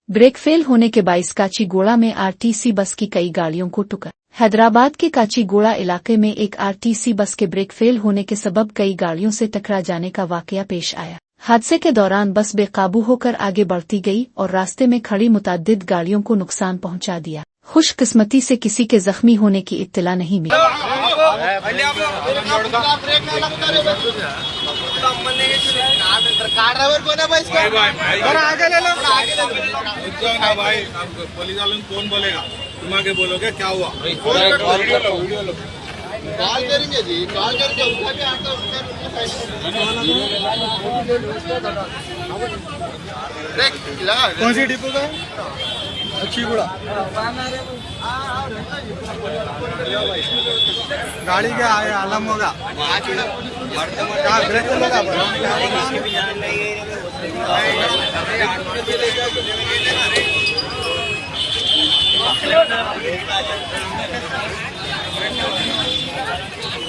Brake fail होने के बाइस काचीगुड़ा में आरटीसी बस की कई गाड़ियों को टक्कर। हैदराबाद के काचीगुड़ा इलाके में एक आरटीसी बस के ब्रेक फेल होने के सबब कई गाड़ियों से टकरा जाने का वाकया पेश आया। हादसे के दौरान बस बेकाबू होकर आगे बढ़ती गई और रास्ते में खड़ी मुतअद्दिद गाड़ियों को नुकसान पहुंचा दिया। खुशकिस्मती से किसी के जख्मी होने की इत्तला नहीं मिली। भाई पुलिस वालों कौन बोलेगा, तुम आगे बोलोगे क्या हुआ? कॉल करेंगे जी, कॉल करके उठा के आता कौन सी डिपो का? अच्छीगुड़ा। गाड़ी क्या है आलम होगा, ब्रेक लगा।